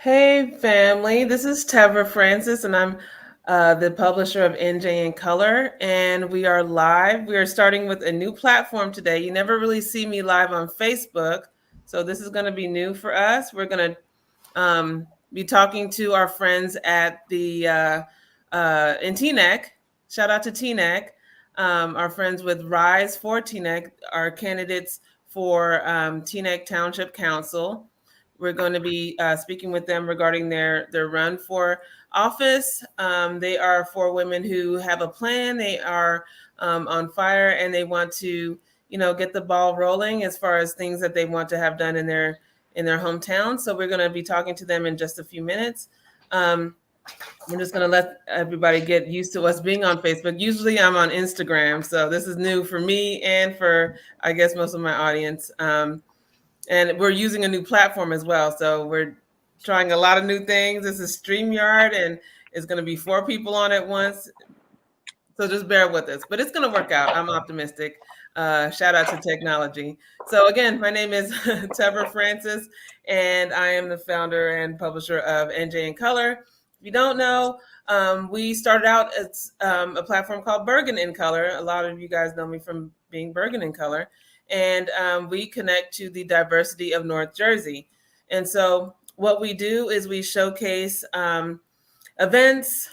Hey, family. This is Tevra Francis, and I'm the publisher of NJ in Color. And we are live. We are starting with a new platform today. You never really see me live on Facebook, so this is going to be new for us. We're going to be talking to our friends at the in Teaneck. Shout out to Teaneck. Our friends with R.I.S.E for Teaneck, our candidates for Teaneck Township Council. We're going to be speaking with them regarding their run for office. They are four women who have a plan. They are on fire, and they want to, get the ball rolling as far as things that they want to have done in their hometown. So we're going to be talking to them in just a few minutes. I'm just going to let everybody get used to us being on Facebook. Usually I'm on Instagram, so this is new for me and for, I guess, most of my audience. And we're using a new platform as well. So we're trying a lot of new things. This is StreamYard, and it's going to be 4 people on at once. So just bear with us, but it's going to work out. I'm optimistic. Shout out to technology. So again, my name is Tevra Francis, and I am the founder and publisher of NJ in Color. If you don't know, we started out as a platform called Bergen in Color. A lot of you guys know me from being Bergen in Color. And we connect to the diversity of North Jersey. And so what we do is we showcase events,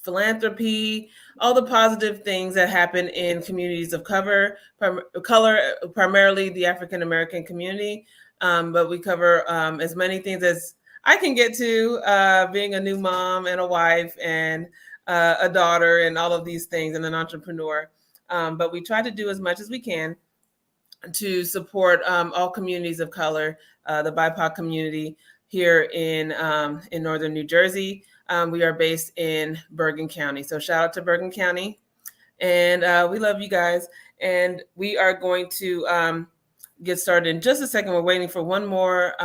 philanthropy, all the positive things that happen in communities of color, primarily the African American community. But we cover as many things as I can get to, being a new mom and a wife and a daughter and all of these things, and an entrepreneur. But we try to do as much as we can to support all communities of color, the BIPOC community here in northern New Jersey. We are based in Bergen County. So shout out to Bergen County. And we love you guys. And we are going to get started in just a second. We're waiting for one more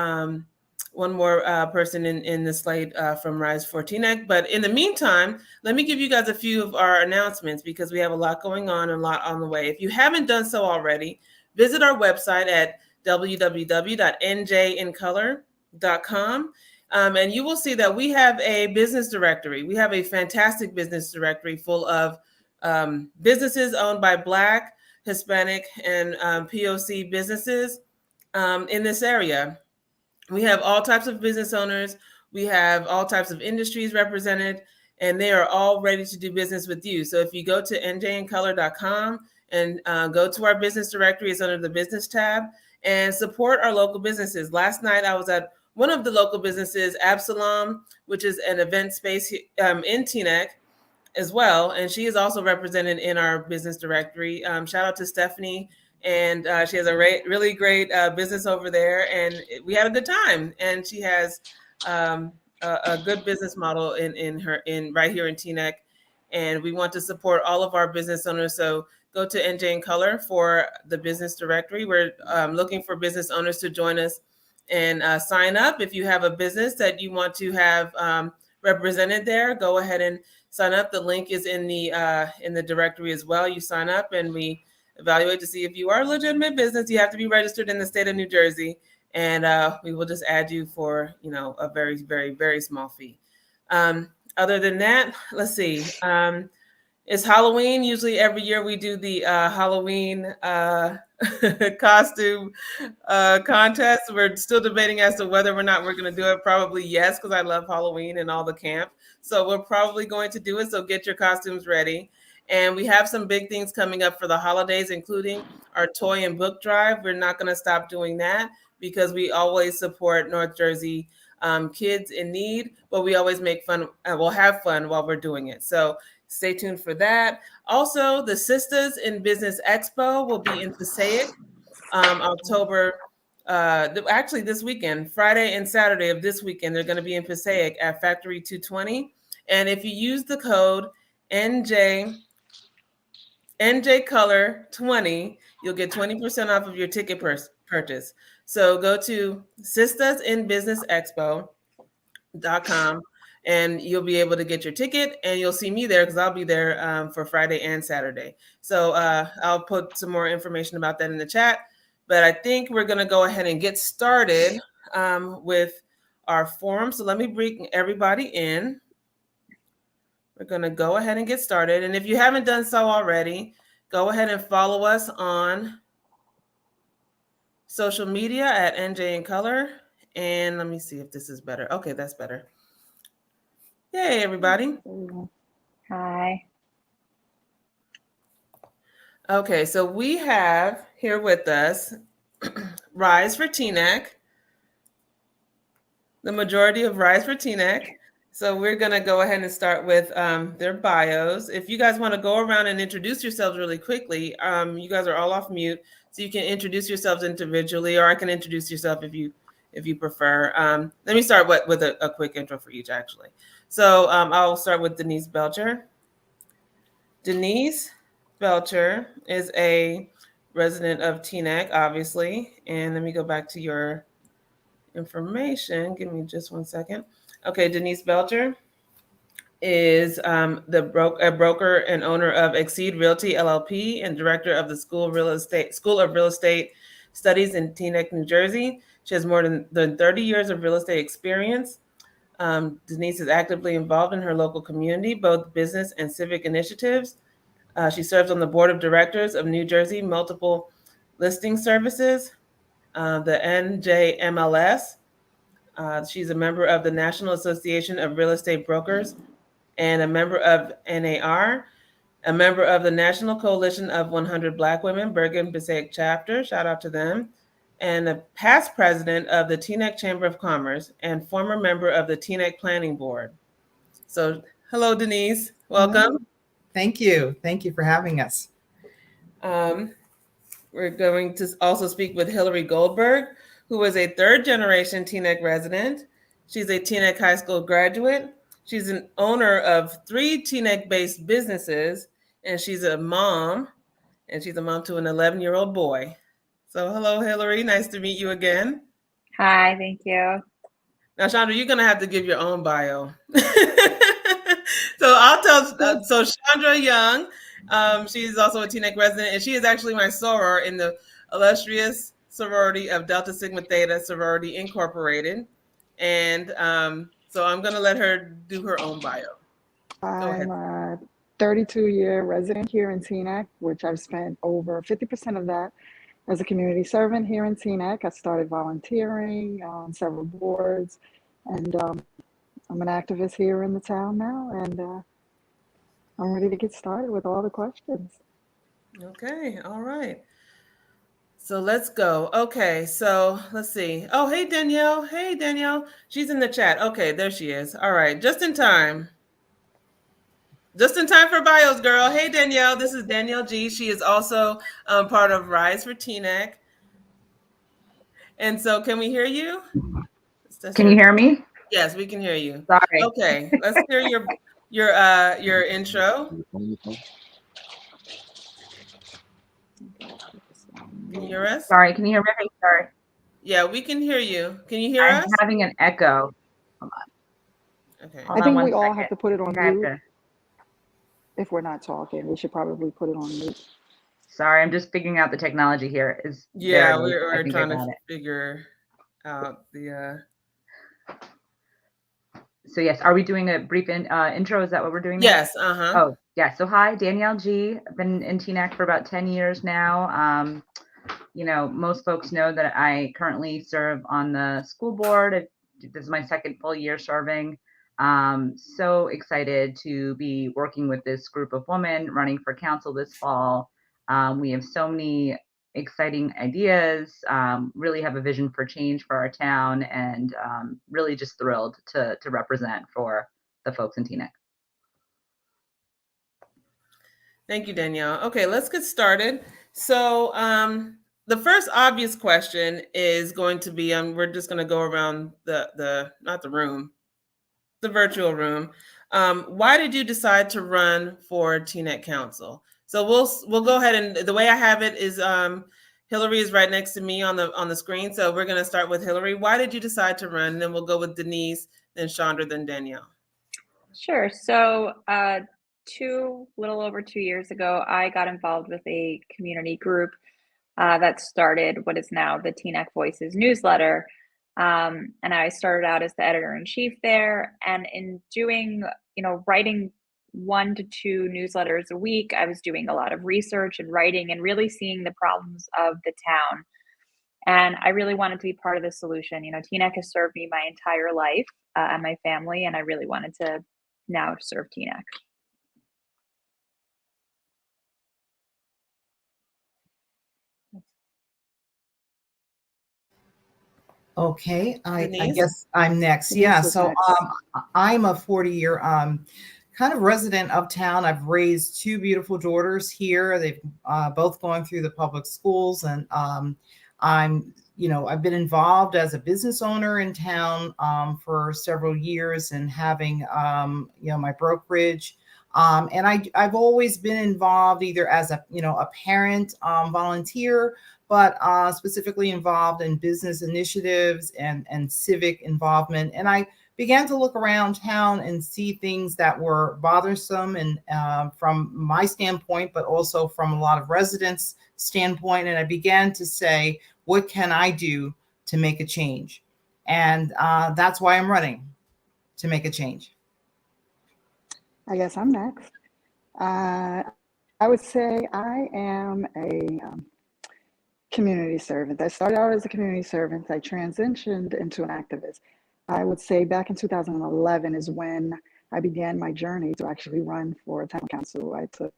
person in the slate from R.I.S.E for Teaneck. But in the meantime, let me give you guys a few of our announcements because we have a lot going on and a lot on the way. If you haven't done so already, visit our website at www.njincolor.com. And you will see that we have a business directory. We have a fantastic business directory full of businesses owned by Black, Hispanic, and POC businesses in this area. We have all types of business owners. We have all types of industries represented, and they are all ready to do business with you. So if you go to njincolor.com and go to our business directory, it's under the business tab, and support our local businesses. Last night, I was at one of the local businesses, Absalom, which is an event space in Teaneck as well. And she is also represented in our business directory. Shout out to Stephanie. And she has a really great business over there, and we had a good time. And she has a good business model in right here in Teaneck, and we want to support all of our business owners. So go to NJ in Color for the business directory. We're looking for business owners to join us and sign up. If you have a business that you want to have represented there, go ahead and sign up. The link is in the directory as well. You sign up, and we evaluate to see if you are a legitimate business. You have to be registered in the state of New Jersey, and we will just add you for a very, very, very small fee. Other than that, let's see. It's Halloween. Usually every year we do the Halloween costume contest. We're still debating as to whether or not we're going to do it. Probably yes, because I love Halloween and all the camp. So we're probably going to do it. So get your costumes ready. And we have some big things coming up for the holidays, including our toy and book drive. We're not going to stop doing that because we always support North Jersey kids in need, but we always make fun. We'll have fun while we're doing it. So stay tuned for that. Also, the Sisters in Business Expo will be in Passaic October. Actually, this weekend, Friday and Saturday of this weekend, they're going to be in Passaic at Factory 220. And if you use the code NJ Color 20, you'll get 20% off of your ticket purchase. So go to sistersinbusinessexpo.com and you'll be able to get your ticket, and you'll see me there because I'll be there for Friday and Saturday. So I'll put some more information about that in the chat, but I think we're going to go ahead and get started. with our forum. So let me bring everybody in. We're going to go ahead and get started. And if you haven't done so already, go ahead and follow us on social media at NJ in Color. And let me see if this is better. Okay, that's better. Yay, everybody. Hi. Okay, so we have here with us R.I.S.E for Teaneck, the majority of R.I.S.E for Teaneck. So we're going to go ahead and start with their bios. If you guys want to go around and introduce yourselves really quickly, you guys are all off mute, so you can introduce yourselves individually, or I can introduce yourself if you prefer. Let me start with a quick intro for each, actually. So I'll start with Denise Belcher. Denise Belcher is a resident of Teaneck, obviously. And let me go back to your information. Give me just 1 second. Okay, Denise Belcher is a broker and owner of Exceed Realty LLP and director of the School of Real Estate Studies in Teaneck, New Jersey. She has more than 30 years of real estate experience. Denise is actively involved in her local community, both business and civic initiatives. She serves on the board of directors of New Jersey Multiple Listing Services, the NJMLS. She's a member of the National Association of Real Estate Brokers and a member of NAR, a member of the National Coalition of 100 Black Women, Bergen-Passaic chapter, shout out to them, and a past president of the Teaneck Chamber of Commerce and former member of the Teaneck Planning Board. So, hello, Denise. Welcome. Hello. Thank you. Thank you for having us. We're going to also speak with Hillary Goldberg, who is a third-generation Teaneck resident. She's a Teaneck High School graduate. She's an owner of 3 Teaneck-based businesses, and she's a mom, and she's a mom to an 11-year-old boy. So hello, Hillary. Nice to meet you again. Hi, thank you. Now, Chondra, you're going to have to give your own bio. So I'll tell, so Chondra Young, she's also a Teaneck resident, and she is actually my soror in the illustrious sorority of Delta Sigma Theta Sorority Incorporated. And so I'm going to let her do her own bio. I'm a 32-year resident here in Teaneck, which I've spent over 50% of that as a community servant here in Teaneck. I started volunteering on several boards, and I'm an activist here in the town now, and I'm ready to get started with all the questions. Okay, all right. So let's go. Okay, so let's see. Oh, hey, Danielle. Hey, Danielle. She's in the chat. Okay, there she is. All right, just in time. Just in time for bios, girl. Hey, Danielle. This is Danielle Gee. She is also part of R.I.S.E for Teaneck. And so can we hear you? Can you hear me? Yes, we can hear you. Sorry. Okay, let's hear your intro. Can you hear us? Sorry, can you hear me? Sorry. Yeah, we can hear you. Can you hear us? I'm having an echo. Hold on. Okay. I think we all have to put it on mute. If we're not talking, we should probably put it on mute. Sorry, I'm just figuring out the technology here. Yeah, we're trying to figure out the. So yes, are we doing a brief intro? Is that what we're doing now? Yes. Oh, yeah. So hi, Danielle Gee. I've been in Teaneck for about 10 years now. You know, most folks know that I currently serve on the school board. This is my second full year serving. So excited to be working with this group of women running for council this fall. We have so many exciting ideas, really have a vision for change for our town, and really just thrilled to represent for the folks in Teaneck. Thank you, Danielle. Okay, let's get started. So the first obvious question is going to be, we're just going to go around not the room, the virtual room. Why did you decide to run for Teaneck Council? So we'll go ahead, and the way I have it is Hillary is right next to me on the screen. So we're going to start with Hillary. Why did you decide to run? And then we'll go with Denise, then Chondra, then Danielle. Sure. So little over 2 years ago, I got involved with a community group that started what is now the Teaneck Voices newsletter. And I started out as the editor-in-chief there. And in doing, writing 1 to 2 newsletters a week, I was doing a lot of research and writing and really seeing the problems of the town. And I really wanted to be part of the solution. Teaneck has served me my entire life and my family, and I really wanted to now serve Teaneck. Okay, I Denise? guess I'm next. Denise Yeah, was so next. I'm a 40-year kind of resident of town. I've raised 2 beautiful daughters here. They've both gone through the public schools, and I've been involved as a business owner in town for several years, and having my brokerage. And I've always been involved either as a parent volunteer, but specifically involved in business initiatives and civic involvement. And I began to look around town and see things that were bothersome, and from my standpoint, but also from a lot of residents' standpoint. And I began to say, what can I do to make a change? And that's why I'm running, to make a change. I guess I'm next. I would say I am a community servant. I started out as a community servant. I transitioned into an activist. I would say back in 2011 is when I began my journey to actually run for town council. I took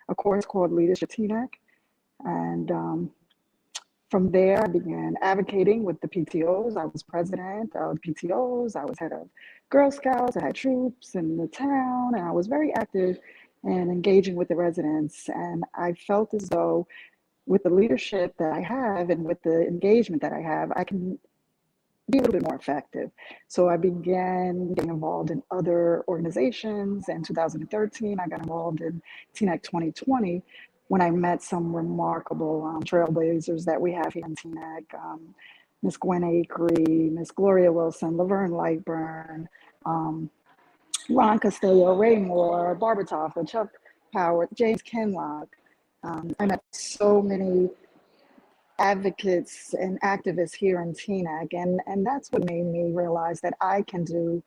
a course called Leadership Teaneck, and from there, I began advocating with the PTOs. I was president of PTOs. I was head of Girl Scouts. I had troops in the town, and I was very active and engaging with the residents. And I felt as though with the leadership that I have and with the engagement that I have, I can be a little bit more effective. So I began getting involved in other organizations. In 2013, I got involved in Teaneck 2020 when I met some remarkable trailblazers that we have here in Teaneck. Miss Gwen Acree, Miss Gloria Wilson, Laverne Lightburn, Ron Costello, Ray Moore, Barbara Toffa, Chuck Howard, James Kenlock. I met so many advocates and activists here in Teaneck, and that's what made me realize that I can do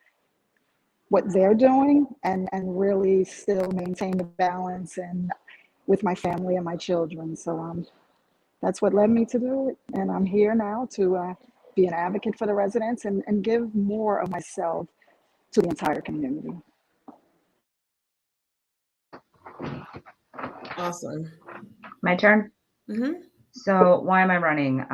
what they're doing and really still maintain the balance and with my family and my children. So that's what led me to do it, and I'm here now to be an advocate for the residents and give more of myself to the entire community. Awesome. My turn. Mm-hmm. So why am I running?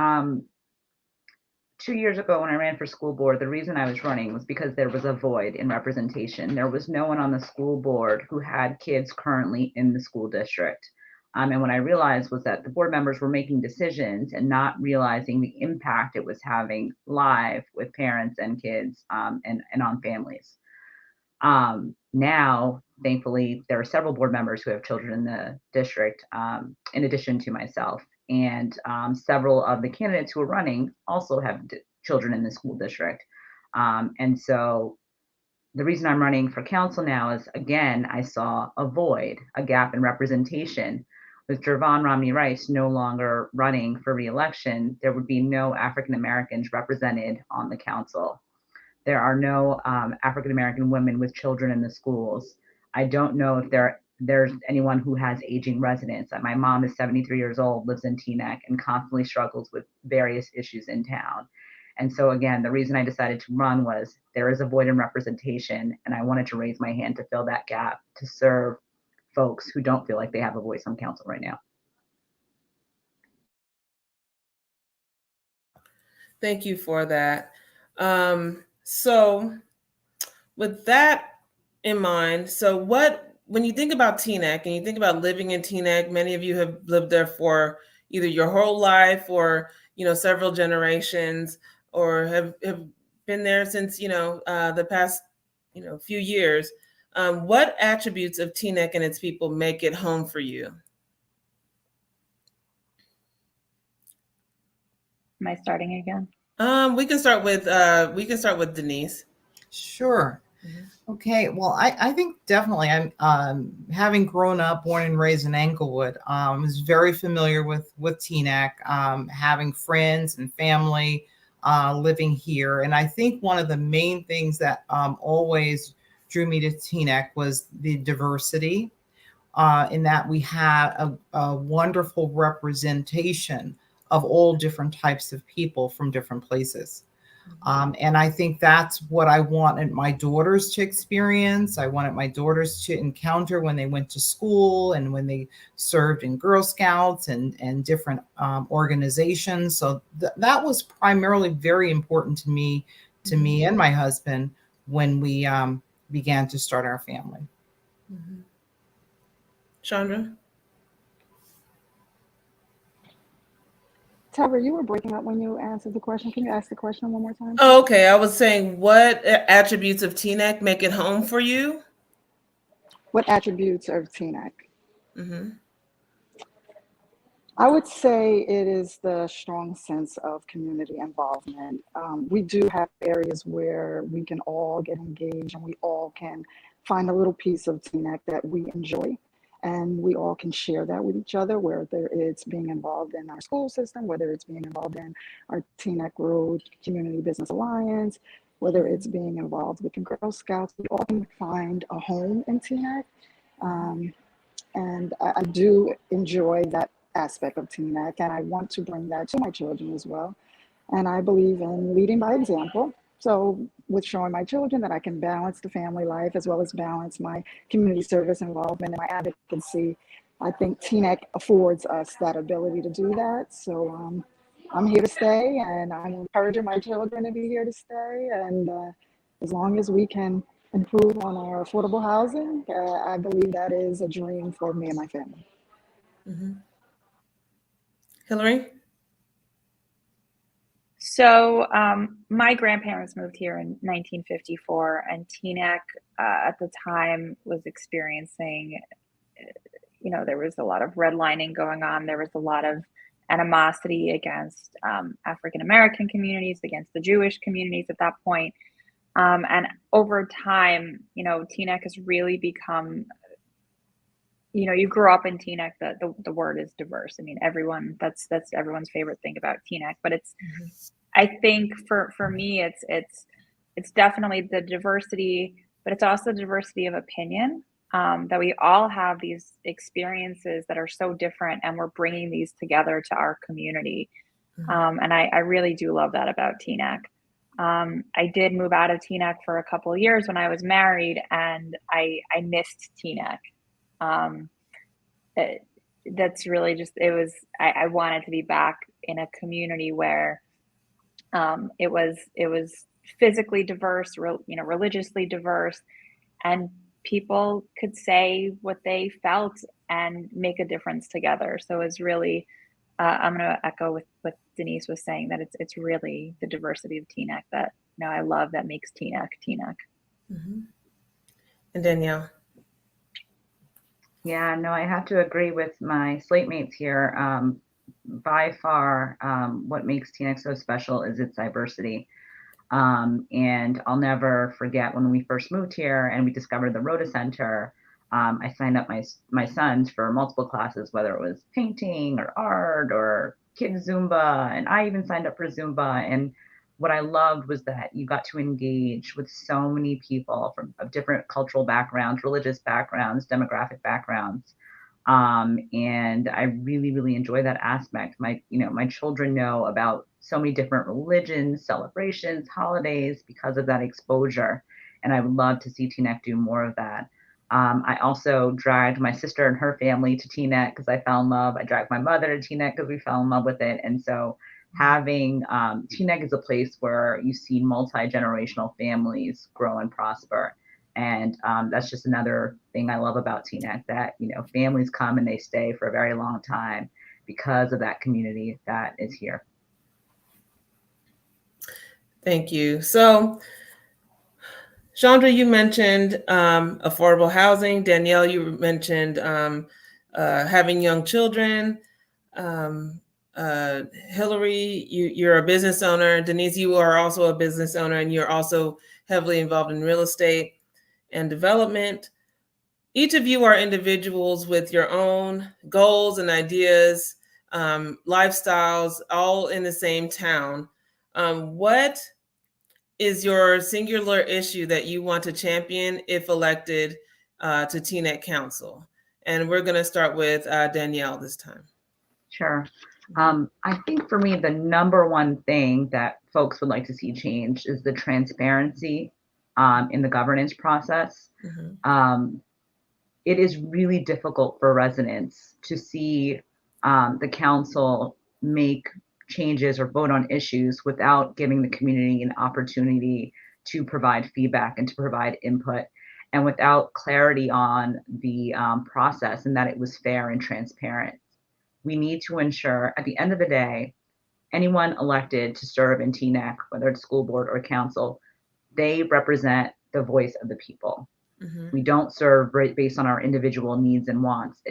2 years ago when I ran for school board, the reason I was running was because there was a void in representation. There was no one on the school board who had kids currently in the school district. And what I realized was that the board members were making decisions and not realizing the impact it was having live with parents and kids and on families. Now, thankfully, there are several board members who have children in the district, in addition to myself. And several of the candidates who are running also have children in the school district. And so the reason I'm running for council now is, again, I saw a void, a gap in representation. With Jervon Romney Rice no longer running for re-election, there would be no African Americans represented on the council. There are no African American women with children in the schools. I don't know if there's anyone who has aging residents. My mom is 73 years old, lives in Teaneck, and constantly struggles with various issues in town. And so again, the reason I decided to run was there is a void in representation, and I wanted to raise my hand to fill that gap to serve folks who don't feel like they have a voice on council right now. Thank you for that. So with that in mind, when you think about Teaneck and you think about living in Teaneck, many of you have lived there for either your whole life or, several generations, or have been there since, the past, few years. What attributes of Teaneck and its people make it home for you? Am I starting again? We can start with Denise. Sure. Okay. Well, I think definitely I'm having grown up, born and raised in Englewood, was very familiar with Teaneck, having friends and family living here. And I think one of the main things that always drew me to Teaneck was the diversity, in that we had a wonderful representation of all different types of people from different places. And I think that's what I wanted my daughters to experience. I wanted my daughters to encounter when they went to school and when they served in Girl Scouts and different organizations. So that was primarily very important to me and my husband when we began to start our family. Mm-hmm. Chondra? Tevra, you were breaking up when you answered the question. Can you ask the question one more time? Oh, okay. I was saying, what attributes of Teaneck make it home for you? What attributes of Teaneck? Mm-hmm. I would say it is the strong sense of community involvement. We do have areas where we can all get engaged and we all can find a little piece of Teaneck that we enjoy. And we all can share that with each other, whether it's being involved in our school system, whether it's being involved in our Teaneck Road Community Business Alliance, whether it's being involved with the Girl Scouts. We all can find a home in Teaneck. And I do enjoy that aspect of Teaneck, and I want to bring that to my children as well. And I believe in leading by example. So with showing my children that I can balance the family life as well as balance my community service involvement and my advocacy, I think Teaneck affords us that ability to do that. So I'm here to stay, and I'm encouraging my children to be here to stay. And as long as we can improve on our affordable housing, I believe that is a dream for me and my family. Mm-hmm. Hillary? So my grandparents moved here in 1954, and Teaneck at the time was experiencing, there was a lot of redlining going on. There was a lot of animosity against African-American communities, against the Jewish communities at that point. And over time, Teaneck has really become, you grew up in Teaneck, the word is diverse. I mean, that's everyone's favorite thing about Teaneck, but it's, I think for me, it's definitely the diversity, but it's also diversity of opinion, that we all have these experiences that are so different, and we're bringing these together to our community. And I really do love that about Teaneck. I did move out of Teaneck for a couple of years when I was married, and I missed Teaneck. That's really just, I wanted to be back in a community where it was physically diverse, religiously diverse, and people could say what they felt and make a difference together. So it's really, I'm going to echo with what Denise was saying, that it's really the diversity of Teaneck that I love, that makes Teaneck Teaneck. Mm-hmm. And Danielle? Yeah, no, I have to agree with my slate mates here. By far, what makes Teaneck so special is its diversity. And I'll never forget when we first moved here and we discovered the Rhoda Center. I signed up my sons for multiple classes, whether it was painting or art or kids Zumba, and I even signed up for Zumba. And what I loved was that you got to engage with so many people of different cultural backgrounds, religious backgrounds, demographic backgrounds. And I really, really enjoy that aspect. My children know about so many different religions, celebrations, holidays because of that exposure. And I would love to see Teaneck do more of that. I also dragged my sister and her family to Teaneck because I fell in love. I dragged my mother to Teaneck because we fell in love with it. And so having Teaneck is a place where you see multi-generational families grow and prosper. And that's just another thing I love about Teaneck, that, families come and they stay for a very long time because of that community that is here. Thank you. So, Chondra, you mentioned affordable housing. Danielle, you mentioned having young children. Hillary, you're a business owner. Denise, you are also a business owner, and you're also heavily involved in real estate and development. Each of you are individuals with your own goals and ideas, lifestyles, all in the same town. What is your singular issue that you want to champion if elected to Teaneck Council? And we're going to start with Danielle this time. Sure. I think for me, the number one thing that folks would like to see change is the transparency in the governance process. It is really difficult for residents to see the council make changes or vote on issues without giving the community an opportunity to provide feedback and to provide input, and without clarity on the process and that it was fair and transparent. We need to ensure at the end of the day, anyone elected to serve in Teaneck, whether it's school board or council, they represent the voice of the people. We don't serve based on our individual needs and wants.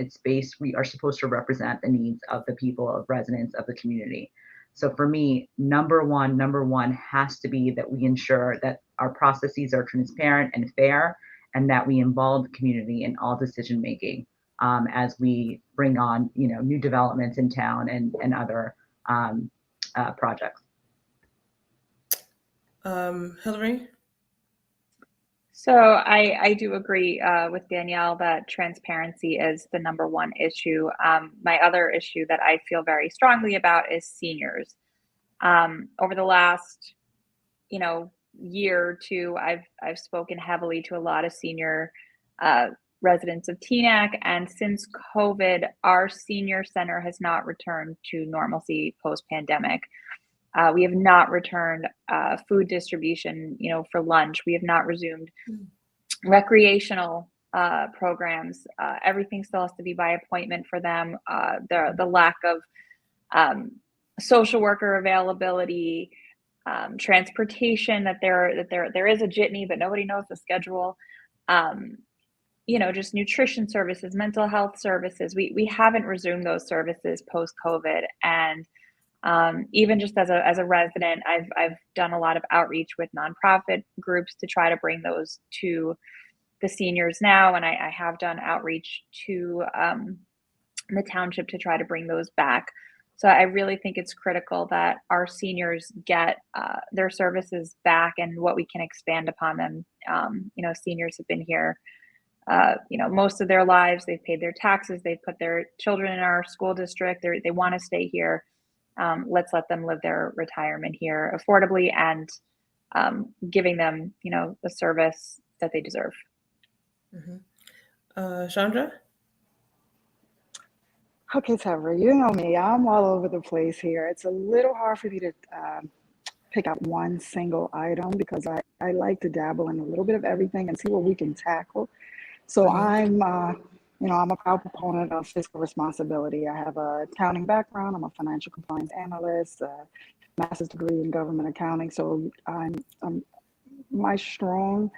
We are supposed to represent the needs of the people, of residents of the community. So for me, number one has to be that we ensure that our processes are transparent and fair, and that we involve the community in all decision making as we bring on, new developments in town and other projects. Hillary? So I do agree with Danielle that transparency is the number one issue. My other issue that I feel very strongly about is seniors. Over the last, year or two, I've spoken heavily to a lot of senior residents of Teaneck, and since COVID, our senior center has not returned to normalcy post-pandemic. We have not returned food distribution, for lunch. We have not resumed recreational programs. Everything still has to be by appointment for them. The lack of social worker availability, transportation, that there is a jitney, but nobody knows the schedule. Just nutrition services, mental health services. We haven't resumed those services post-COVID, and even just as a resident, I've done a lot of outreach with nonprofit groups to try to bring those to the seniors now, and I have done outreach to the township to try to bring those back. So I really think it's critical that our seniors get their services back and what we can expand upon them. Seniors have been here, most of their lives. They've paid their taxes. They've put their children in our school district. They want to stay here. Let's let them live their retirement here affordably and giving them, the service that they deserve. Chondra? Okay, Tevra, you know me. I'm all over the place here. It's a little hard for me to pick out one single item because I like to dabble in a little bit of everything and see what we can tackle. So I'm a proud proponent of fiscal responsibility. I have a accounting background. I'm a financial compliance analyst, a master's degree in government accounting. So my strong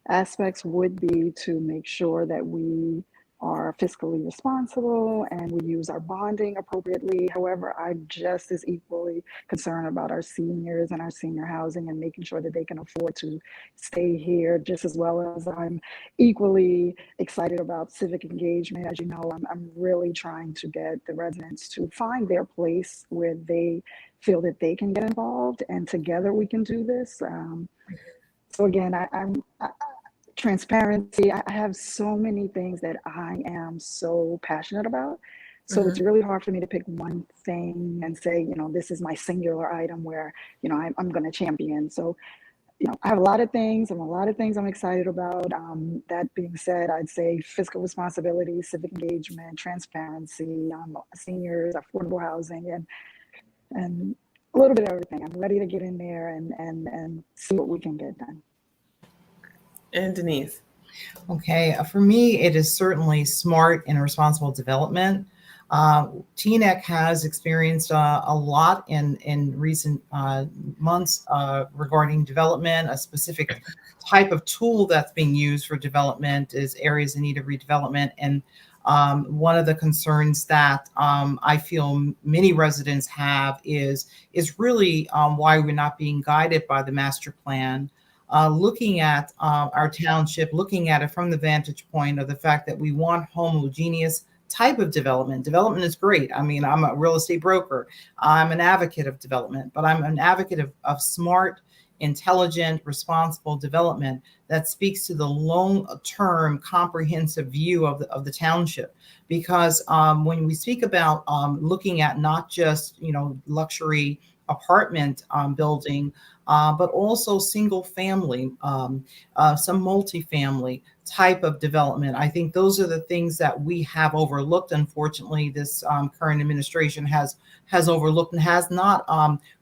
aspects would be to make sure that we are fiscally responsible and we use our bonding appropriately. However, I'm just as equally concerned about our seniors and our senior housing and making sure that they can afford to stay here, just as well as I'm equally excited about civic engagement. As you know, I'm really trying to get the residents to find their place where they feel that they can get involved, and together we can do this. So again, transparency. I have so many things that I am so passionate about. So it's really hard for me to pick one thing and say, this is my singular item where, I'm going to champion. So, I have a lot of things I'm excited about. That being said, I'd say fiscal responsibility, civic engagement, transparency, seniors, affordable housing, and a little bit of everything. I'm ready to get in there and see what we can get done. And Denise? Okay, for me, it is certainly smart and responsible development. Teaneck has experienced a lot in recent months regarding development. A specific type of tool that's being used for development is areas in need of redevelopment. And one of the concerns that I feel many residents have is really why we're not being guided by the master plan. Looking at our township, looking at it from the vantage point of the fact that we want homogeneous type of development. Development is great. I mean, I'm a real estate broker. I'm an advocate of development, but I'm an advocate of smart, intelligent, responsible development that speaks to the long-term comprehensive view of the township. Because when we speak about looking at not just, luxury apartment building, but also single family, some multifamily type of development. I think those are the things that we have overlooked. Unfortunately, this current administration has overlooked and has not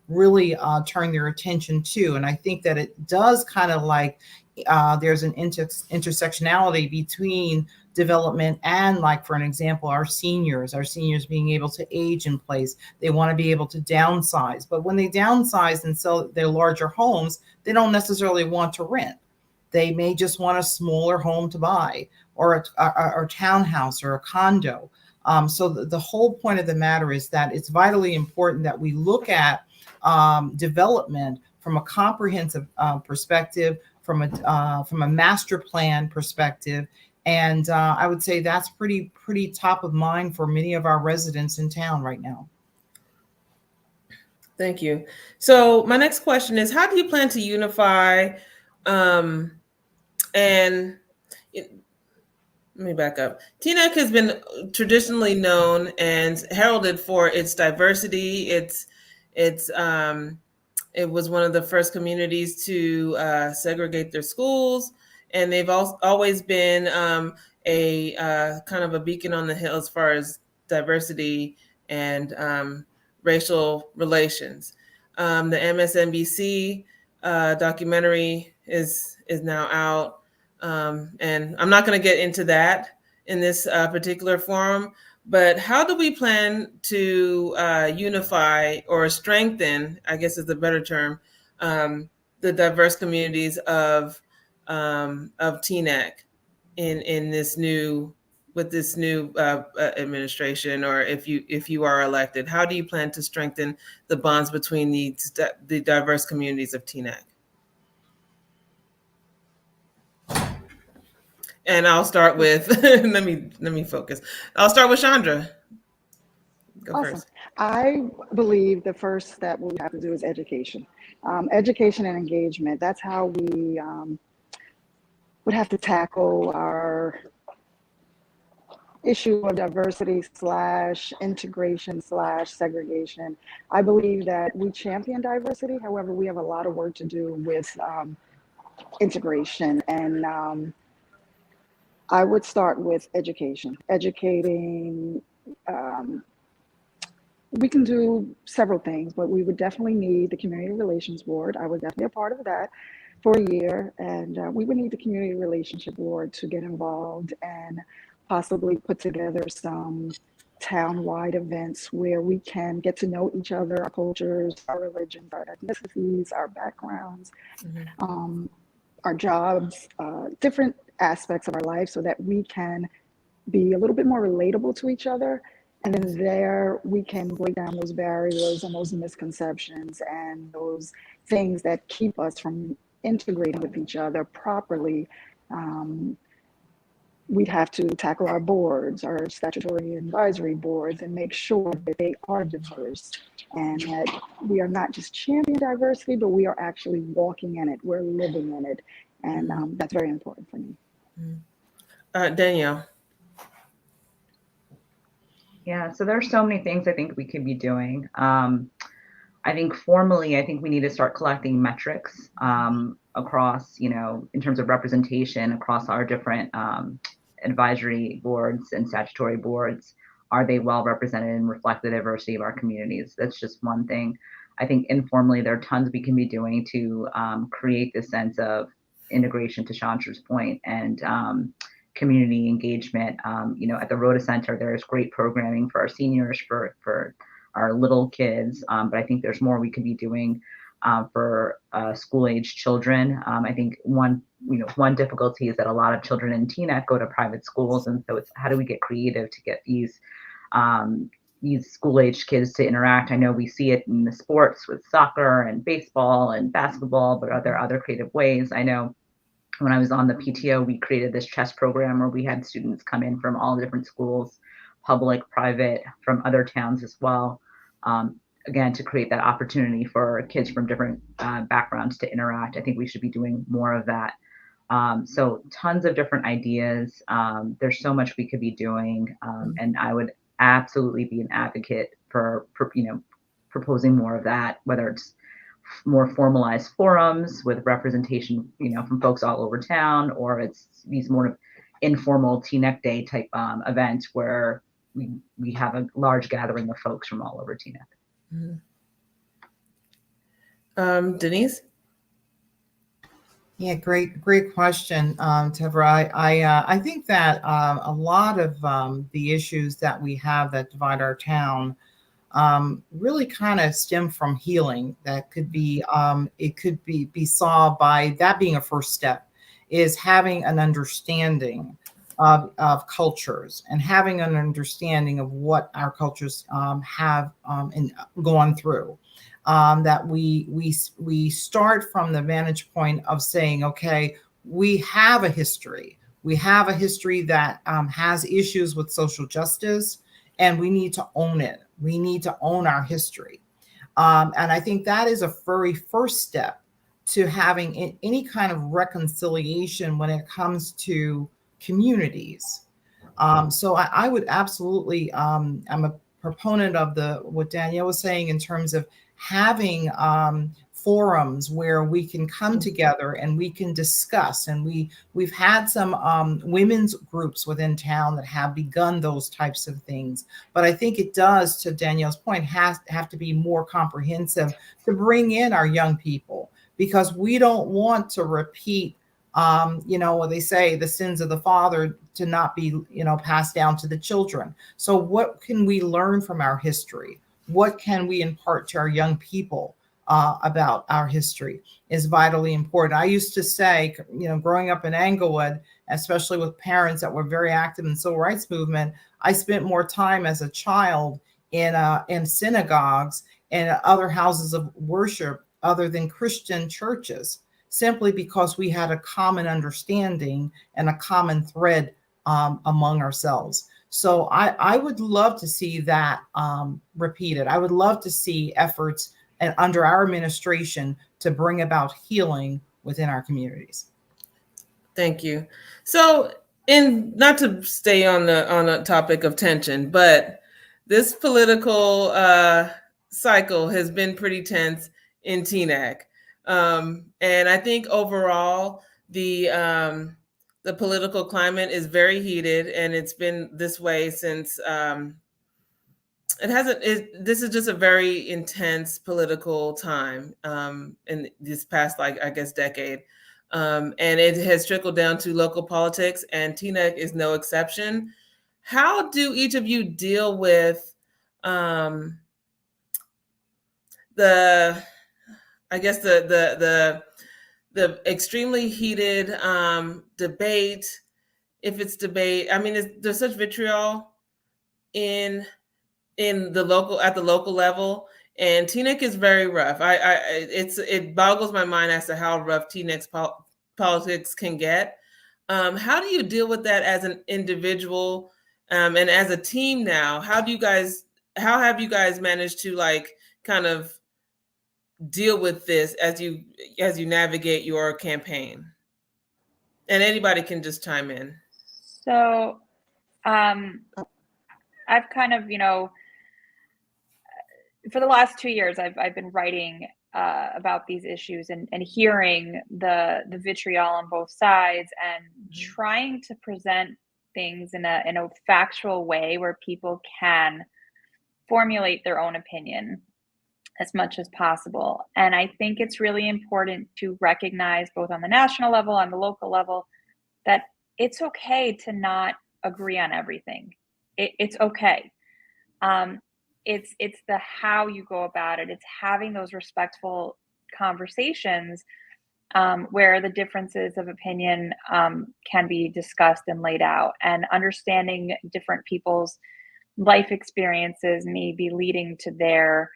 really turned their attention to. And I think that it does kind of like there's an intersectionality between development and, like, for an example, our seniors being able to age in place. They want to be able to downsize, but when they downsize and sell their larger homes, they don't necessarily want to rent. They may just want a smaller home to buy, or a townhouse or a condo. So the whole point of the matter is that it's vitally important that we look at development from a comprehensive perspective, from a master plan perspective. And I would say that's pretty top of mind for many of our residents in town right now. Thank you. So my next question is, how do you plan to unify and let me back up. Teaneck has been traditionally known and heralded for its diversity. It was one of the first communities to segregate their schools, and they've always been a kind of a beacon on the hill as far as diversity and racial relations. The MSNBC documentary is now out. And I'm not going to get into that in this particular forum, but how do we plan to unify or strengthen, I guess is the better term, the diverse communities of Teaneck in this new administration, or if you are elected? How do you plan to strengthen the bonds between the diverse communities of Teaneck? And I'll start with let me focus. I'll start with Chondra. Go Awesome. first. I believe the first step we have to do is education. Education and engagement. That's how we would have to tackle our issue of diversity / integration / segregation. I believe that we champion diversity. However, we have a lot of work to do with integration, and I would start with education. Educating, we can do several things, but we would definitely need the Community Relations Board. I was definitely a part of that for a year, and we would need the Community Relationship Board to get involved and possibly put together some town-wide events where we can get to know each other, our cultures, our religions, our ethnicities, our backgrounds, our jobs, different aspects of our life, so that we can be a little bit more relatable to each other. And then there we can break down those barriers and those misconceptions and those things that keep us from integrating with each other properly. We'd have to tackle our boards, our statutory advisory boards, and make sure that they are diverse and that we are not just championing diversity, but we are actually walking in it, we're living in it. And that's very important for me. Danielle. Yeah, so there's so many things I think we could be doing. I think formally, I think we need to start collecting metrics across, in terms of representation across our different advisory boards and statutory boards. Are they well represented and reflect the diversity of our communities? That's just one thing. I think informally, there are tons we can be doing to create this sense of integration, to Chandra's point, and community engagement. At the Rhoda Center, there's great programming for our seniors, for our little kids, but I think there's more we could be doing for school-age children. I think one difficulty is that a lot of children in Teaneck go to private schools, and so it's how do we get creative to get these school-age kids to interact. I know we see it in the sports with soccer and baseball and basketball, but are there other creative ways? I know when I was on the PTO, we created this chess program where we had students come in from all different schools, public, private, from other towns as well. Again, to create that opportunity for kids from different backgrounds to interact. I think we should be doing more of that. So tons of different ideas. There's so much we could be doing, and I would absolutely be an advocate for proposing more of that, whether it's more formalized forums with representation, from folks all over town, or it's these more informal Teaneck Day type events where we have a large gathering of folks from all over Teaneck. Denise? Yeah, great question, Tevra. I think that a lot of the issues that we have that divide our town really kind of stem from healing. That could be it could be solved by that being a first step, is having an understanding of cultures and having an understanding of what our cultures have and gone through. That we start from the vantage point of saying, okay, we have a history. We have a history that has issues with social justice, and we need to own it. We need to own our history. And I think that is a very first step to having any kind of reconciliation when it comes to communities. So I would absolutely, I'm a proponent of what Danielle was saying in terms of having forums where we can come together and we can discuss. And we've had some women's groups within town that have begun those types of things. But I think it does, to Danielle's point, have to be more comprehensive to bring in our young people, because we don't want to repeat what they say, the sins of the father to not be, passed down to the children. So what can we learn from our history? What can we impart to our young people about our history is vitally important. I used to say, growing up in Englewood, especially with parents that were very active in the civil rights movement, I spent more time as a child in synagogues and other houses of worship other than Christian churches, simply because we had a common understanding and a common thread among ourselves. So I would love to see that repeated. I would love to see efforts under our administration to bring about healing within our communities. Thank you. So, not to stay on the topic of tension, but this political cycle has been pretty tense in Teaneck. And I think overall the political climate is very heated, and it's been this way since this is just a very intense political time in this past, decade. And it has trickled down to local politics, and Teaneck is no exception. How do each of you deal with the extremely heated debate? If it's debate, there's such vitriol at the local level, and Teaneck is very rough. It boggles my mind as to how rough Teaneck's politics can get. How do you deal with that as an individual and as a team now? How have you guys managed to kind of deal with this as you navigate your campaign? And anybody can just chime in. So I've kind of, for the last 2 years, I've been writing about these issues and hearing the vitriol on both sides, and trying to present things in a factual way where people can formulate their own opinion as much as possible. And I think it's really important to recognize, both on the national level, on the local level, that it's okay to not agree on everything. It's okay. It's the how you go about it. It's having those respectful conversations where the differences of opinion can be discussed and laid out, and understanding different people's life experiences may be leading to their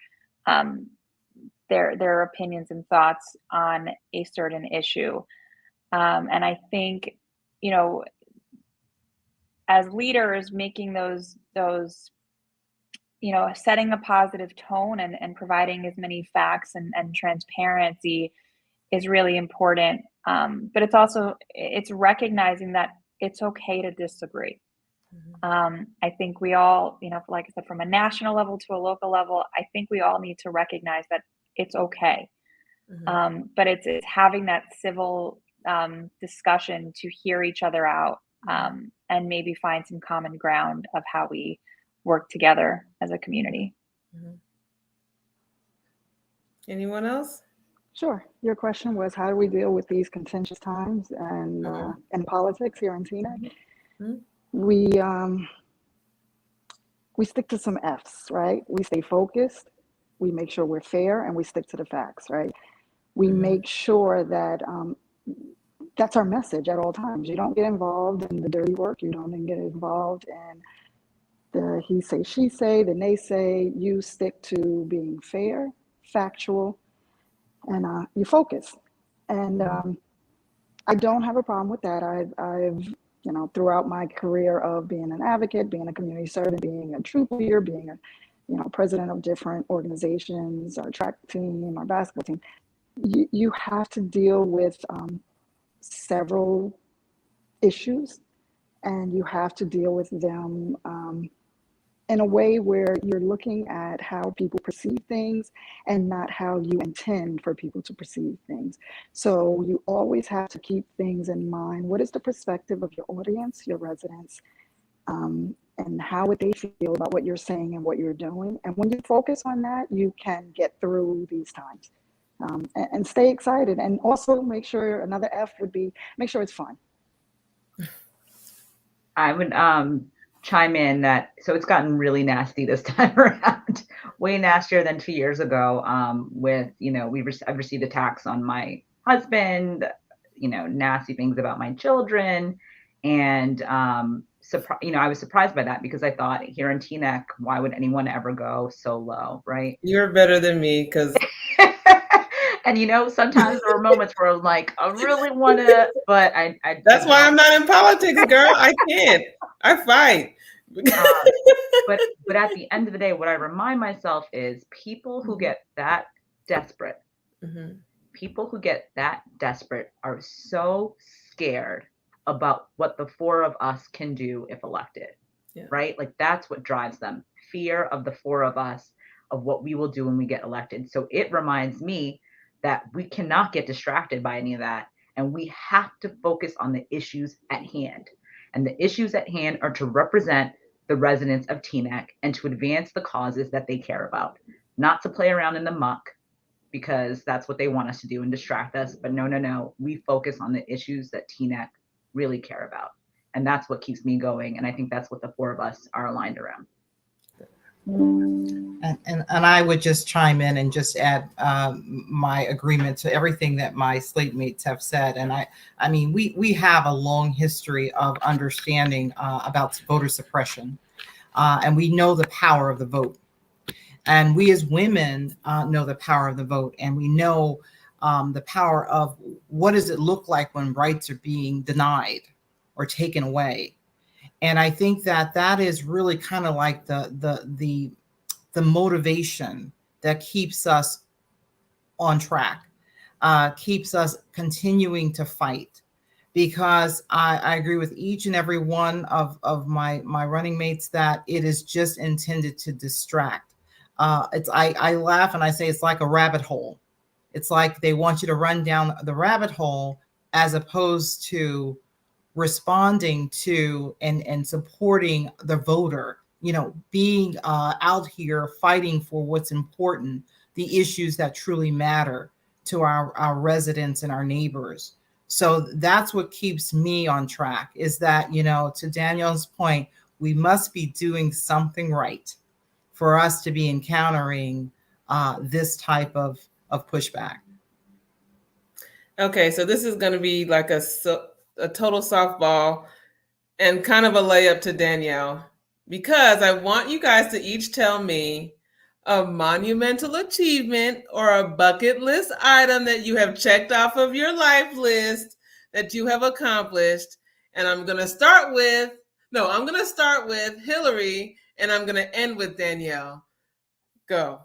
opinions and thoughts on a certain issue. And I think, as leaders, making those setting a positive tone and providing as many facts and transparency is really important. But it's recognizing that it's okay to disagree. I think we all, like I said, from a national level to a local level, I think we all need to recognize that it's okay. But it's having that civil discussion to hear each other out, and maybe find some common ground of how we work together as a community. Anyone else? Sure. Your question was, how do we deal with these contentious times and in politics here in Teaneck? We stick to some F's, right? We stay focused, we make sure we're fair, and we stick to the facts, right? We make sure that that's our message at all times. You don't get involved in the dirty work. You don't get involved in the he say, she say, the naysay. You stick to being fair, factual, and you focus. And I don't have a problem with that. I've throughout my career of being an advocate, being a community servant, being a troop leader, being a president of different organizations, our track team, our basketball team, you have to deal with several issues, and you have to deal with them in a way where you're looking at how people perceive things and not how you intend for people to perceive things. So you always have to keep things in mind. What is the perspective of your audience, your residents, and how would they feel about what you're saying and what you're doing? And when you focus on that, you can get through these times. And stay excited. And also make sure, another F would be, make sure it's fun. I would chime in that, so it's gotten really nasty this time around, way nastier than 2 years ago, with, I've received attacks on my husband, nasty things about my children. And, I was surprised by that, because I thought here in Teaneck, why would anyone ever go so low, right? You're better than me, because and sometimes there were moments where I'm like, I really want to, but I that's why I'm not in politics, girl. I can't. I fight. But at the end of the day, what I remind myself is people who get that desperate, are so scared about what the four of us can do if elected, right? Like, that's what drives them. Fear of the four of us, of what we will do when we get elected. So it reminds me that we cannot get distracted by any of that. And we have to focus on the issues at hand. And the issues at hand are to represent the residents of Teaneck and to advance the causes that they care about, not to play around in the muck, because that's what they want us to do and distract us. But no, we focus on the issues that Teaneck really care about. And that's what keeps me going. And I think that's what the four of us are aligned around. And I would just chime in and just add my agreement to everything that my slate mates have said. And I mean, we have a long history of understanding about voter suppression, and we know the power of the vote. And we as women know the power of the vote, and we know the power of what does it look like when rights are being denied or taken away. And I think that is really kind of like the motivation that keeps us on track, keeps us continuing to fight. Because I agree with each and every one of my running mates that it is just intended to distract. I laugh and I say it's like a rabbit hole. It's like they want you to run down the rabbit hole as opposed to responding to and supporting the voter, being out here fighting for what's important, the issues that truly matter to our residents and our neighbors. So that's what keeps me on track, is that, to Danielle's point, we must be doing something right for us to be encountering this type of pushback. Okay, so this is going to be like a total softball and kind of a layup to Danielle, because I want you guys to each tell me a monumental achievement or a bucket list item that you have checked off of your life list that you have accomplished. And I'm going to start with No, I'm going to start with Hillary and I'm going to end with Danielle. Go.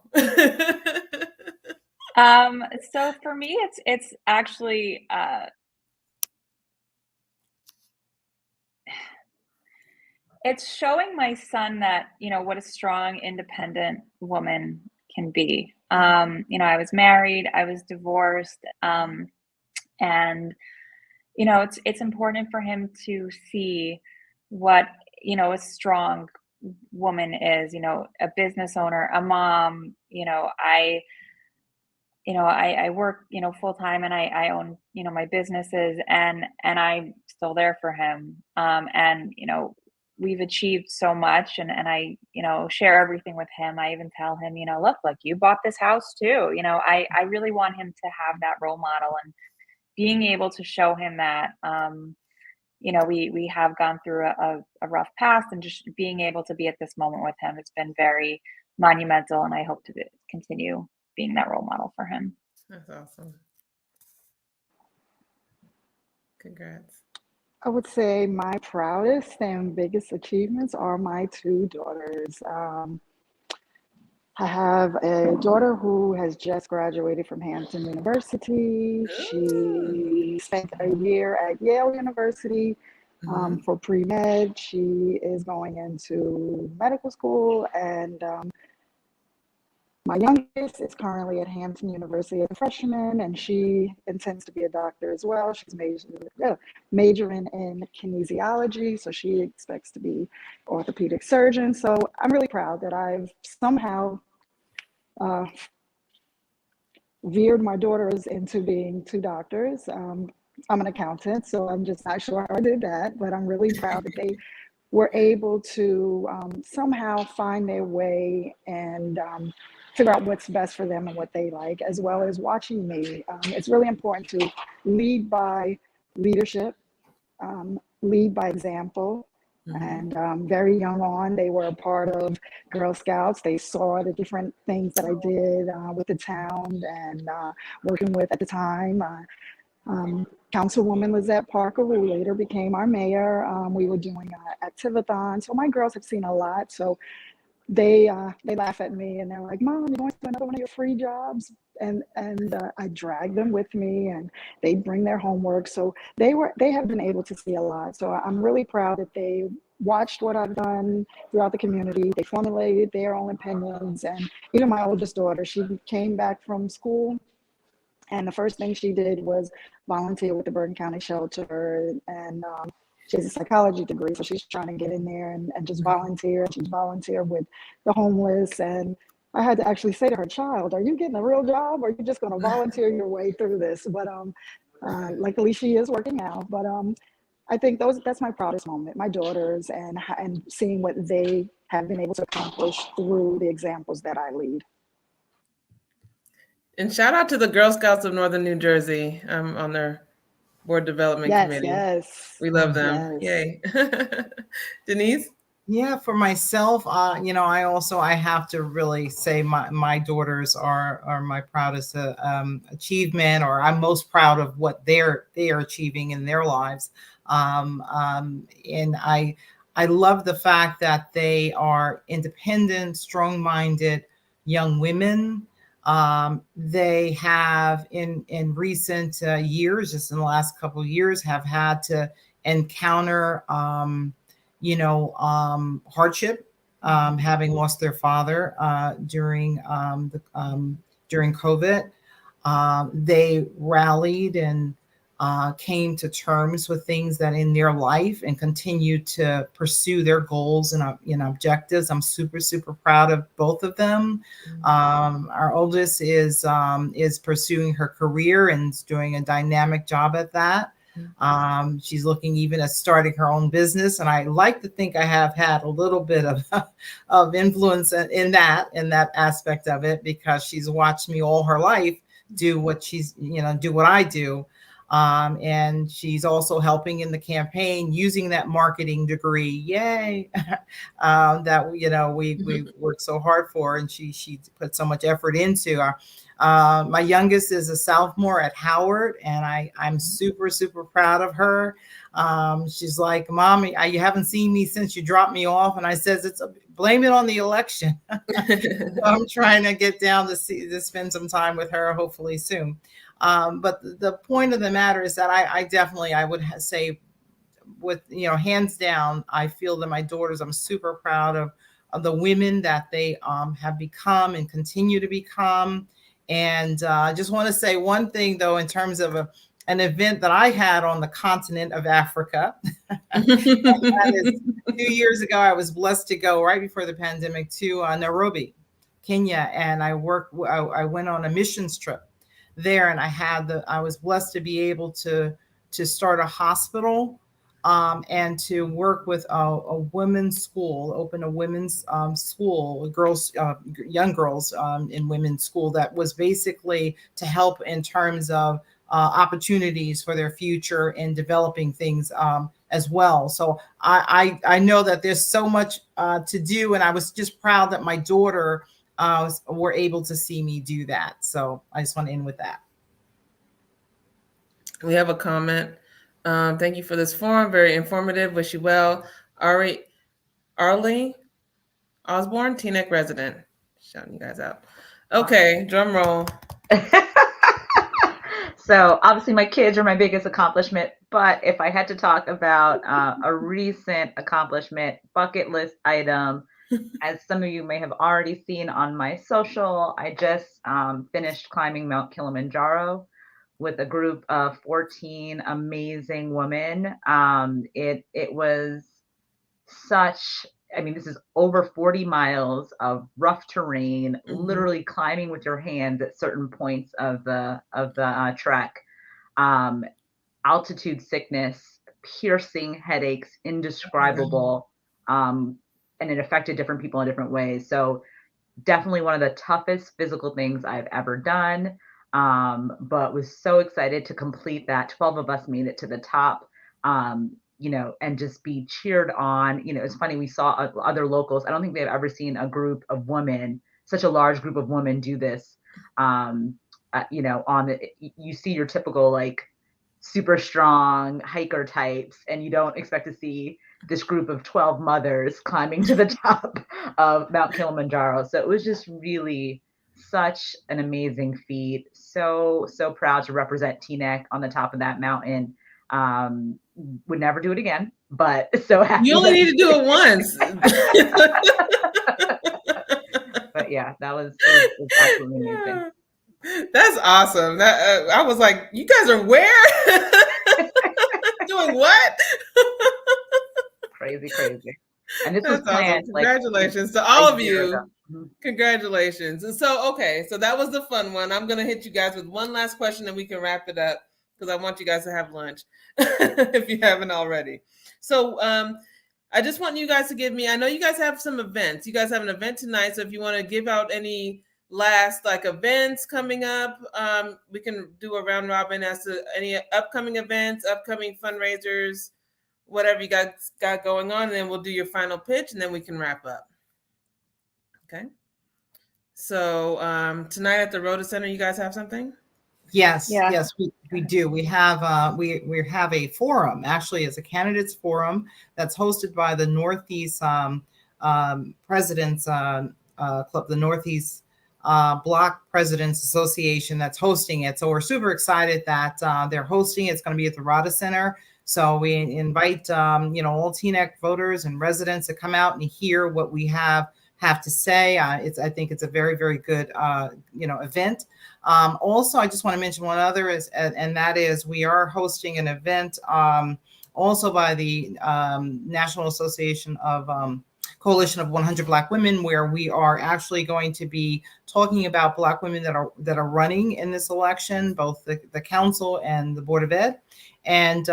So for me, it's actually it's showing my son that, what a strong, independent woman can be. I was married, I was divorced, and it's important for him to see what a strong woman is. A business owner, a mom. I work, full time, and I own, my businesses, and I'm still there for him. And we've achieved so much, and I, share everything with him. I even tell him, look, like, you bought this house too. I really want him to have that role model, and being able to show him that. We have gone through a rough past, and just being able to be at this moment with him, it's been very monumental, and I hope to continue being that role model for him. That's awesome. Congrats. I would say my proudest and biggest achievements are my two daughters. I have a daughter who has just graduated from Hampton University. She spent a year at Yale University for pre-med. She is going into medical school, and my youngest is currently at Hampton University as a freshman, and she intends to be a doctor as well. She's majoring in kinesiology, so she expects to be orthopedic surgeon. So I'm really proud that I've somehow veered my daughters into being two doctors. I'm an accountant, so I'm just not sure how I did that, but I'm really proud that they were able to somehow find their way and figure out what's best for them and what they like, as well as watching me. It's really important to lead by leadership, lead by example. And very young on, they were a part of Girl Scouts. They saw the different things that I did with the town and working with, at the time, Councilwoman Lizette Parker, who later became our mayor. We were doing activathon. So my girls have seen a lot. So they laugh at me and they're like, "Mom, you're going to another one of your free jobs?" And I drag them with me, and they bring their homework. So they have been able to see a lot. So I'm really proud that they watched what I've done throughout the community. They formulated their own opinions. And even my oldest daughter, she came back from school, and the first thing she did was volunteer with the Bergen County Shelter. And she has a psychology degree, so she's trying to get in there and just volunteer. She's volunteered with the homeless. And I had to actually say to her, "Child, are you getting a real job, or are you just going to volunteer your way through this?" But luckily she is working now. But I think that's my proudest moment, my daughters, and seeing what they have been able to accomplish through the examples that I lead. And shout out to the Girl Scouts of Northern New Jersey on their board development committee. Yes. We love them. Yes. Yay. Denise? Yeah, for myself, I have to really say my daughters are my proudest achievement, or I'm most proud of what they are achieving in their lives. And I love the fact that they are independent, strong-minded young women. They have in recent years, just in the last couple of years, have had to encounter hardship, having lost their father during COVID. They rallied and came to terms with things that in their life and continue to pursue their goals and objectives. I'm super, super proud of both of them. Our oldest is pursuing her career and is doing a dynamic job at that. She's looking even at starting her own business, and I like to think I have had a little bit of influence in that aspect of it, because she's watched me all her life do what do what I do. And she's also helping in the campaign using that marketing degree. Yay. That, we worked so hard for, and she put so much effort into. My youngest is a sophomore at Howard, and I'm super, super proud of her. She's like, Mommy, you haven't seen me since you dropped me off. And I says, blame it on the election. So I'm trying to get down to spend some time with her, hopefully soon. But the point of the matter is that I would say, with, hands down, I feel that my daughters, I'm super proud of the women that they have become and continue to become. And I just want to say one thing, though, in terms of an event that I had on the continent of Africa. That is 2 years ago. I was blessed to go right before the pandemic to Nairobi, Kenya, and I went on a missions trip there, and I was blessed to be able to start a hospital, and to work with a women's school, open a women's school, young girls in women's school, that was basically to help in terms of opportunities for their future and developing things as well. So I know that there's so much to do, and I was just proud that my daughter were able to see me do that. So I just want to end with that. We have a comment. Thank you for this forum. Very informative. Wish you well. Arlie Osborne, Teaneck resident. Shouting you guys out. Okay, drum roll. So obviously my kids are my biggest accomplishment, but if I had to talk about a recent accomplishment, bucket list item, as some of you may have already seen on my social, I just finished climbing Mount Kilimanjaro with a group of 14 amazing women. It was this is over 40 miles of rough terrain, literally climbing with your hands at certain points of the trek. Altitude sickness, piercing headaches, indescribable. And it affected different people in different ways. So definitely one of the toughest physical things I've ever done. But was so excited to complete that. 12 of us made it to the top. And just be cheered on. It's funny, we saw other locals. I don't think they've ever seen a group of women, such a large group of women, do this. You see your typical like super strong hiker types, and you don't expect to see this group of 12 mothers climbing to the top of Mount Kilimanjaro. So it was just really such an amazing feat. So proud to represent Teaneck on the top of that mountain. Would never do it again, but so happy. You only need to do it once. But yeah, it was absolutely amazing. That's awesome. That I was like, you guys are where? Doing what? Crazy. And this That's was planned. Awesome. Congratulations to all of you. Mm-hmm. Congratulations. And so that was the fun one. I'm going to hit you guys with one last question and we can wrap it up, because I want you guys to have lunch if you haven't already. So I just want you guys to give me, I know you guys have some events. You guys have an event tonight. So if you want to give out any last events coming up, we can do a round robin as to any upcoming events, upcoming fundraisers, whatever you guys got going on. And then we'll do your final pitch and then we can wrap up. Okay. So tonight at the Rhoda Center, you guys have something? Yes, we do. We have we have a forum. Actually, it's a candidates forum that's hosted by the Northeast Presidents Club, the Northeast Block Presidents Association that's hosting it. So we're super excited that they're hosting it. It's going to be at the Rhoda Center. So we invite all Teaneck voters and residents to come out and hear what we have to say. I think it's a very, very good event. Also, I just want to mention one other and that is we are hosting an event also by the National Association of Coalition of 100 Black Women, where we are actually going to be talking about Black women that are running in this election, both the council and the Board of Ed. And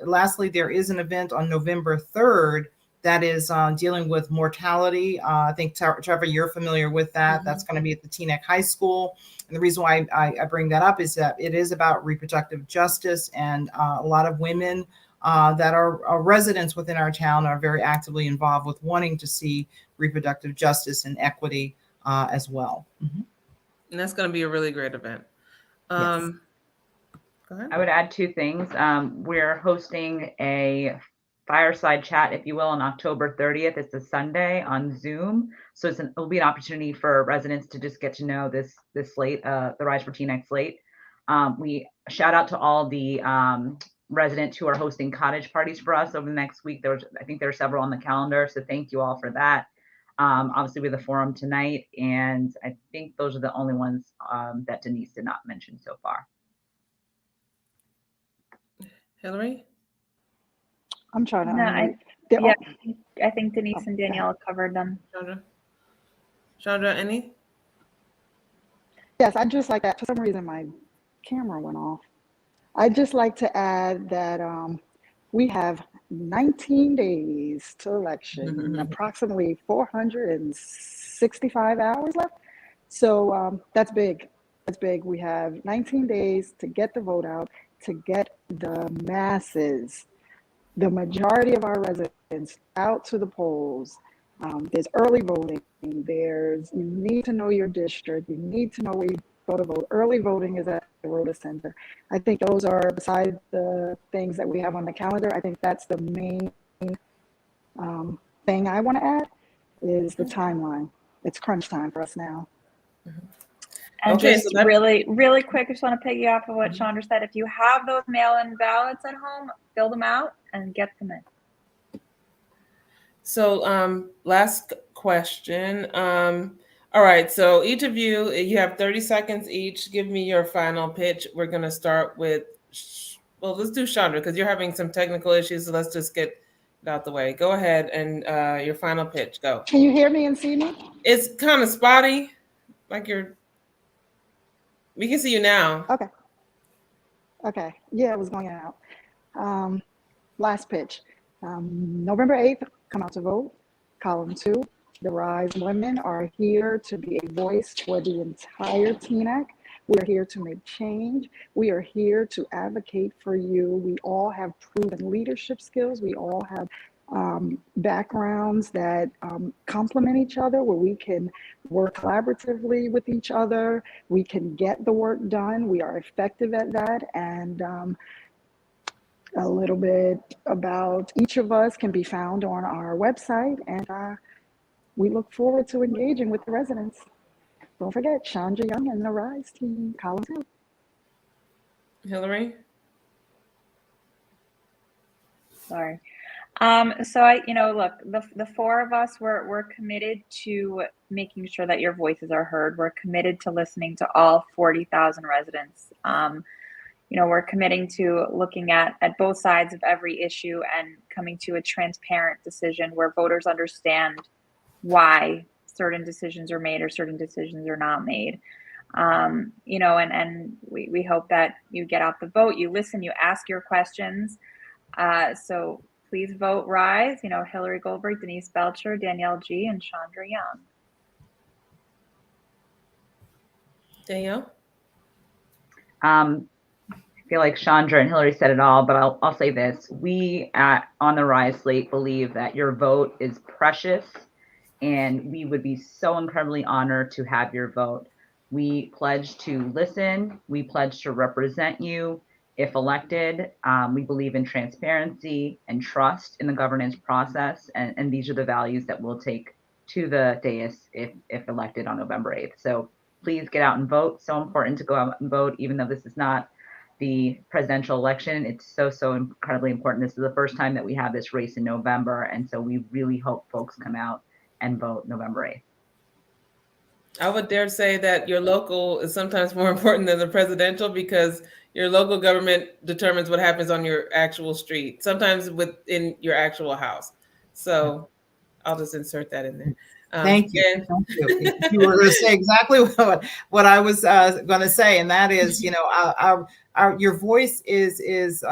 lastly, there is an event on November 3rd that is dealing with mortality. I think, Trevor, you're familiar with that. Mm-hmm. That's going to be at the Teaneck High School. And the reason why I bring that up is that it is about reproductive justice, and a lot of women that are residents within our town are very actively involved with wanting to see reproductive justice and equity as well. Mm-hmm. And that's going to be a really great event. Yes. Go ahead. I would add two things. We're hosting a fireside chat, if you will, on October 30th. It's a Sunday on Zoom. So it'll be an opportunity for residents to just get to know this slate, the Rise for Teaneck slate. We shout out to all the residents who are hosting cottage parties for us over the next week. I think there are several on the calendar. So thank you all for that. Obviously, we have the forum tonight, and I think those are the only ones that Denise did not mention so far. Hillary? I'm trying to. No, I think Denise and Danielle covered them. Chondra, any? Yes, I'd just like that. For some reason, my camera went off. I'd just like to add that we have 19 days to election, approximately 465 hours left. So that's big. That's big. We have 19 days to get the vote out, to get the masses, the majority of our residents out to the polls. There's early voting. You need to know your district. You need to know where you go to vote. Early voting is at the Rota Center. I think those are, besides the things that we have on the calendar, I think that's the main thing I want to add is the timeline. It's crunch time for us now. And just really, really quick, I just want to piggy off of what Chondra said. If you have those mail-in ballots at home, fill them out and get them in. So last question. All right, so each of you have 30 seconds each. Give me your final pitch. We're going to start with, well, let's do Chondra because you're having some technical issues. So let's just get it out the way. Go ahead and your final pitch. Go. Can you hear me and see me? It's kind of spotty, like we can see you now. Okay. Yeah, it was going out. Last pitch. November 8th, come out to vote. Column 2. The R.I.S.E women are here to be a voice for the entire Teaneck. We're here to make change. We are here to advocate for you. We all have proven leadership skills. We all have backgrounds that complement each other, where we can work collaboratively with each other. We can get the work done. We are effective at that. And a little bit about each of us can be found on our website. And we look forward to engaging with the residents. Don't forget, Chondra Young and the R.I.S.E team, column 2. Hillary? Sorry. So look, the four of us, we're committed to making sure that your voices are heard. We're committed to listening to all 40,000 residents. We're committing to looking at both sides of every issue and coming to a transparent decision where voters understand why certain decisions are made or certain decisions are not made. And we hope that you get out the vote, you listen, you ask your questions. So please vote R.I.S.E. Hillary Goldberg, Denise Belcher, Danielle Gee, and Chondra Young. Danielle? I feel like Chondra and Hillary said it all, but I'll say this. We on the R.I.S.E slate believe that your vote is precious, and we would be so incredibly honored to have your vote. We pledge to listen. We pledge to represent you. If elected, we believe in transparency and trust in the governance process. And these are the values that we'll take to the dais if elected on November 8th. So please get out and vote. So important to go out and vote, even though this is not the presidential election. It's so incredibly important. This is the first time that we have this race in November. And so we really hope folks come out and vote November 8th. I would dare say that your local is sometimes more important than the presidential because your local government determines what happens on your actual street, sometimes within your actual house. So I'll just insert that in there. Thank you. And Thank you. You were going to say exactly what I was going to say, and that is, your voice is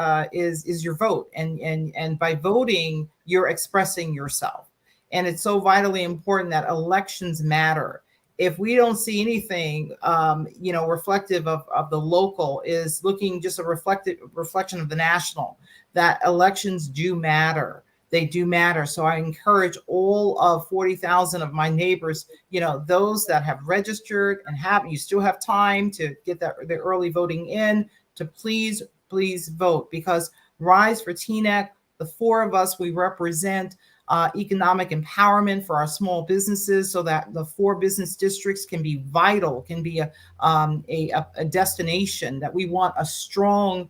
your vote, and by voting, you're expressing yourself, and it's so vitally important that elections matter. If we don't see anything, reflective of the local, is looking just a reflection of the national, that elections do matter. They do matter. So I encourage all of 40,000 of my neighbors, those that have registered and you still have time to get the early voting in, to please vote, because Rise for Teaneck, the four of us, we represent economic empowerment for our small businesses, so that the 4 business districts can be vital, can be a destination, that we want a strong,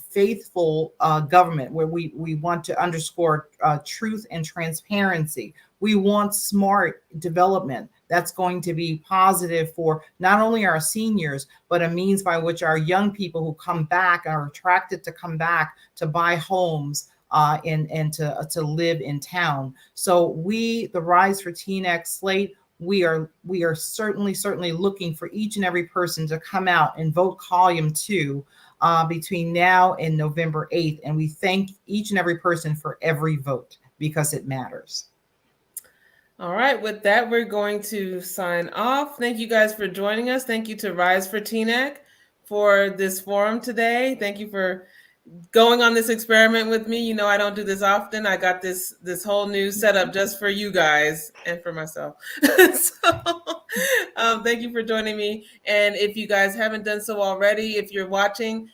faithful government, where we want to underscore truth and transparency. We want smart development that's going to be positive for not only our seniors, but a means by which our young people who come back are attracted to come back to buy homes and to live in town. So the Rise for Teaneck slate, we are certainly looking for each and every person to come out and vote column 2 between now and November 8th. And we thank each and every person for every vote, because it matters. All right, with that, we're going to sign off. Thank you guys for joining us. Thank you to Rise for Teaneck for this forum today. Thank you for going on this experiment with me. I don't do this often. I got this whole new setup just for you guys and for myself. Thank you for joining me. And if you guys haven't done so already, if you're watching,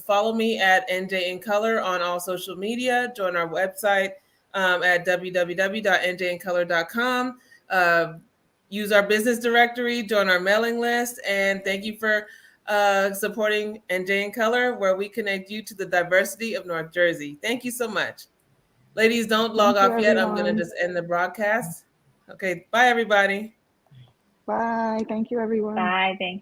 follow me at NJ in Color on all social media. Join our website at www.njincolor.com. Use our business directory, join our mailing list, and thank you for supporting NJ in Color, where we connect you to the diversity of North Jersey. Thank you so much. Ladies, don't log off yet. I'm going to just end the broadcast. Okay, bye everybody. Bye. Thank you, everyone. Bye. Thank